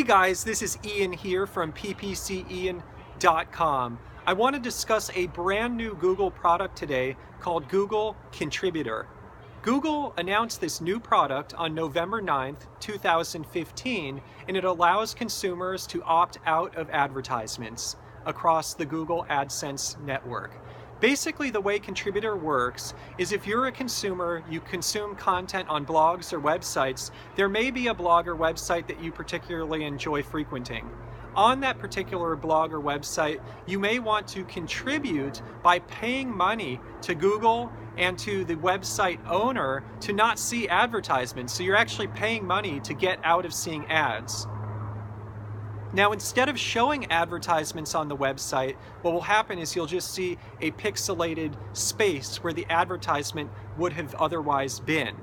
guys, this is Ian here from ppcian.com. I want to discuss a brand new Google product today called Google Contributor. Google announced this new product on November 9th, 2015, and it allows consumers to opt out of advertisements across the Google AdSense network. Basically, the way Contributor works is if you're a consumer, you consume content on blogs or websites, there may be a blog or website that you particularly enjoy frequenting. On that particular blog or website, you may want to contribute by paying money to Google and to the website owner to not see advertisements. So you're actually paying money to get out of seeing ads. Now, instead of showing advertisements on the website, what will happen is you'll just see a pixelated space where the advertisement would have otherwise been.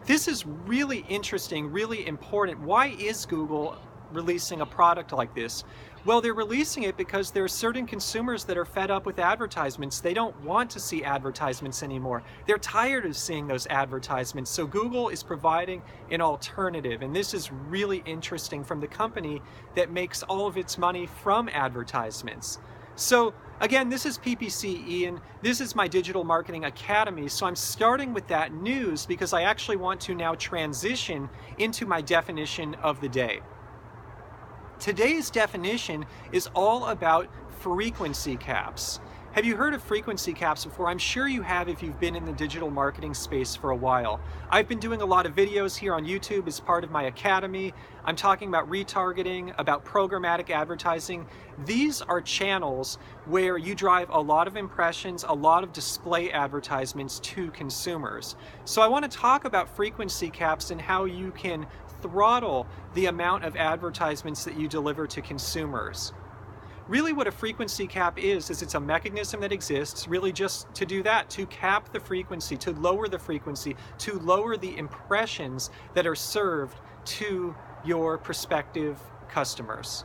This is really interesting, really important. Why is Google releasing a product like this? Well, they're releasing it because there are certain consumers that are fed up with advertisements. They don't want to see advertisements anymore. They're tired of seeing those advertisements. So Google is providing an alternative, and this is really interesting from the company that makes all of its money from advertisements. So again, this is PPC Ian. This is my Digital Marketing Academy. So I'm starting with that news because I actually want to now transition into my definition of the day. Today's definition is all about frequency caps. Have you heard of frequency caps before? I'm sure you have if you've been in the digital marketing space for a while. I've been doing a lot of videos here on YouTube as part of my academy. I'm talking about retargeting, about programmatic advertising. These are channels where you drive a lot of impressions, a lot of display advertisements to consumers. So I want to talk about frequency caps and how you can throttle the amount of advertisements that you deliver to consumers. Really what a frequency cap is it's a mechanism that exists really just to do that, to cap the frequency, to lower the frequency, to lower the impressions that are served to your prospective customers.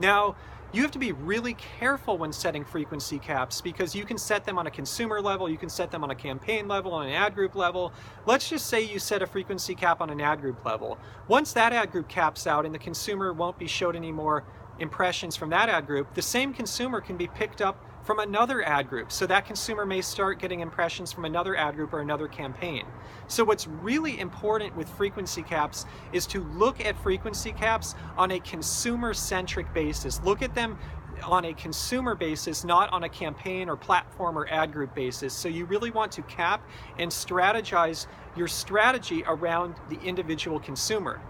Now, you have to be really careful when setting frequency caps because you can set them on a consumer level, you can set them on a campaign level, on an ad group level. Let's just say you set a frequency cap on an ad group level. Once that ad group caps out and the consumer won't be showed any more impressions from that ad group, the same consumer can be picked up from another ad group. So that consumer may start getting impressions from another ad group or another campaign. So what's really important with frequency caps is to look at frequency caps on a consumer-centric basis. Look at them on a consumer basis, not on a campaign or platform or ad group basis. So you really want to cap and strategize your strategy around the individual consumer.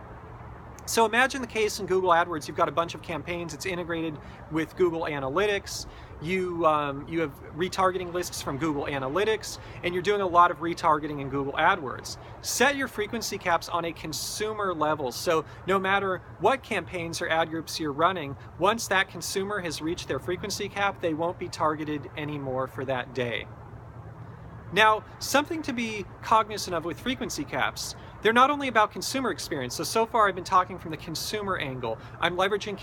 So imagine the case in Google AdWords, you've got a bunch of campaigns, it's integrated with Google Analytics, you have retargeting lists from Google Analytics, and you're doing a lot of retargeting in Google AdWords. Set your frequency caps on a consumer level, so no matter what campaigns or ad groups you're running, once that consumer has reached their frequency cap, they won't be targeted anymore for that day. Now, something to be cognizant of with frequency caps, they're not only about consumer experience. So far I've been talking from the consumer angle. I'm leveraging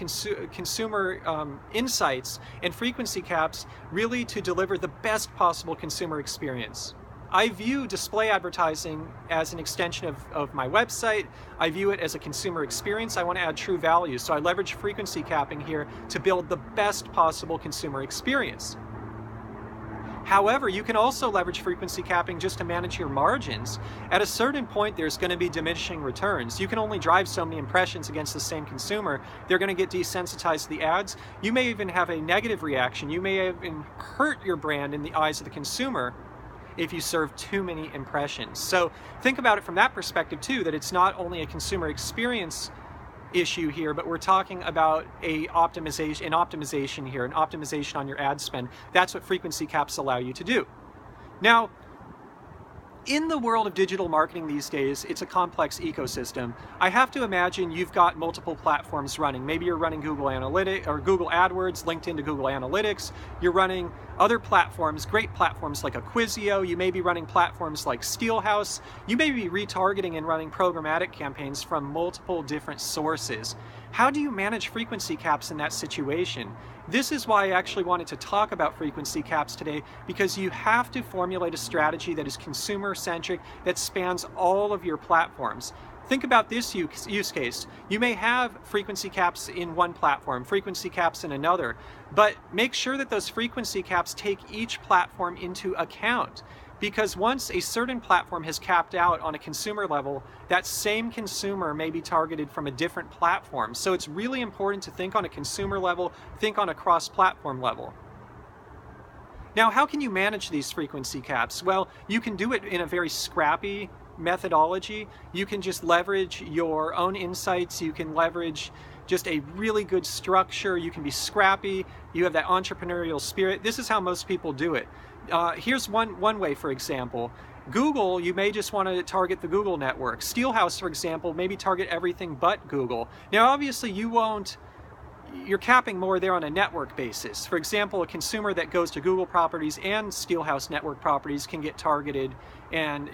consumer insights and frequency caps really to deliver the best possible consumer experience. I view display advertising as an extension of my website. I view it as a consumer experience. I want to add true value. So I leverage frequency capping here to build the best possible consumer experience. However, you can also leverage frequency capping just to manage your margins. At a certain point, there's going to be diminishing returns. You can only drive so many impressions against the same consumer. They're going to get desensitized to the ads. You may even have a negative reaction. You may even hurt your brand in the eyes of the consumer if you serve too many impressions. So think about it from that perspective too, that it's not only a consumer experience issue here, but we're talking about an optimization here, an optimization on your ad spend. That's what frequency caps allow you to do. Now, in the world of digital marketing these days, it's a complex ecosystem. I have to imagine you've got multiple platforms running. Maybe you're running Google Analytics or Google AdWords linked into Google Analytics. You're running other platforms, great platforms like Acquisio. You may be running platforms like Steelhouse. You may be retargeting and running programmatic campaigns from multiple different sources. How do you manage frequency caps in that situation? This is why I actually wanted to talk about frequency caps today, because you have to formulate a strategy that is consumer-centric, that spans all of your platforms. Think about this use case. You may have frequency caps in one platform, frequency caps in another, but make sure that those frequency caps take each platform into account. Because once a certain platform has capped out on a consumer level, that same consumer may be targeted from a different platform. So it's really important to think on a consumer level, think on a cross-platform level. Now, how can you manage these frequency caps? Well, you can do it in a very scrappy methodology. You can just leverage your own insights. You can leverage just a really good structure. You can be scrappy. You have that entrepreneurial spirit. This is how most people do it. Here's one way, for example. Google, you may just want to target the Google network. Steelhouse, for example, maybe target everything but Google. Now, obviously, you're capping more there on a network basis. For example, a consumer that goes to Google properties and Steelhouse network properties can get targeted, and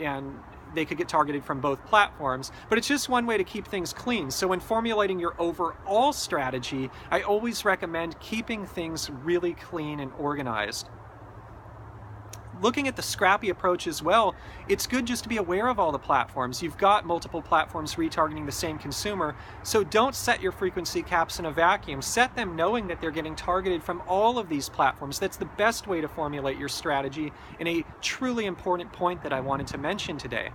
they could get targeted from both platforms, but it's just one way to keep things clean. So when formulating your overall strategy, I always recommend keeping things really clean and organized. Looking at the Scrappy approach as well, it's good just to be aware of all the platforms. You've got multiple platforms retargeting the same consumer, so don't set your frequency caps in a vacuum. Set them knowing that they're getting targeted from all of these platforms. That's the best way to formulate your strategy, and a truly important point that I wanted to mention today.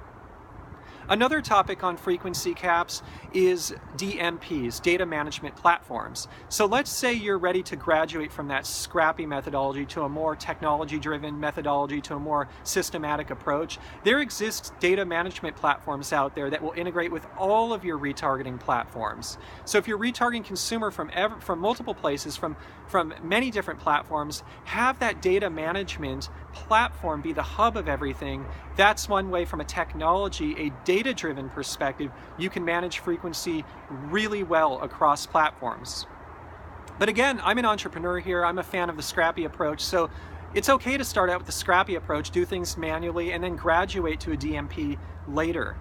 Another topic on frequency caps is DMPs, data management platforms. So let's say you're ready to graduate from that scrappy methodology to a more technology-driven methodology, to a more systematic approach. There exist data management platforms out there that will integrate with all of your retargeting platforms. So if you're retargeting consumer from multiple places, from many different platforms, have that data management platform be the hub of everything. That's one way from a technology, a data-driven perspective, you can manage frequency really well across platforms. But again, I'm an entrepreneur here. I'm a fan of the Scrappy approach, so it's okay to start out with the Scrappy approach, do things manually, and then graduate to a DMP later.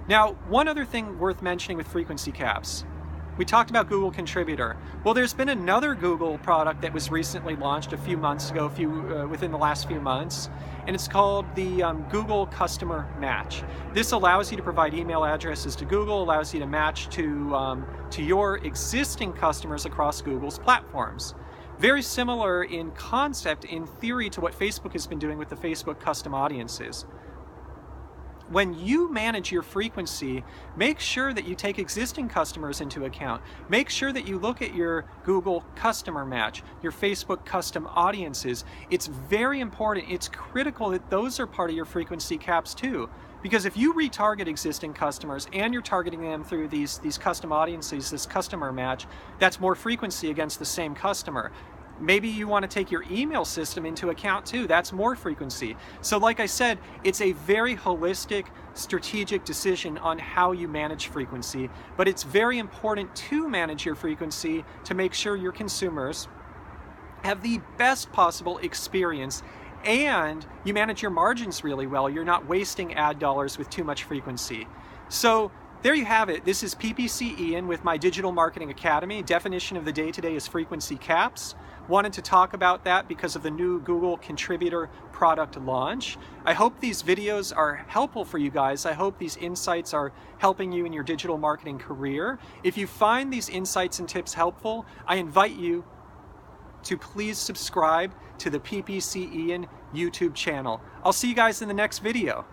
Now, one other thing worth mentioning with frequency caps. We talked about Google Contributor. Well, there's been another Google product that was recently launched a few months ago, within the last few months, and it's called the Google Customer Match. This allows you to provide email addresses to Google, allows you to match to your existing customers across Google's platforms. Very similar in concept, in theory, to what Facebook has been doing with the Facebook custom audiences. When you manage your frequency, make sure that you take existing customers into account. Make sure that you look at your Google Customer Match, your Facebook custom audiences. It's very important, it's critical that those are part of your frequency caps too. Because if you retarget existing customers and you're targeting them through these custom audiences, this customer match, that's more frequency against the same customer. Maybe you want to take your email system into account too. That's more frequency. So like I said, it's a very holistic, strategic decision on how you manage frequency, but it's very important to manage your frequency to make sure your consumers have the best possible experience and you manage your margins really well. You're not wasting ad dollars with too much frequency. So there you have it. This is ppcian with my Digital Marketing Academy. Definition of the day today is frequency caps. Wanted to talk about that because of the new Google Contributor product launch. I hope these videos are helpful for you guys. I hope these insights are helping you in your digital marketing career. If you find these insights and tips helpful, I invite you to please subscribe to the ppcian YouTube channel. I'll see you guys in the next video.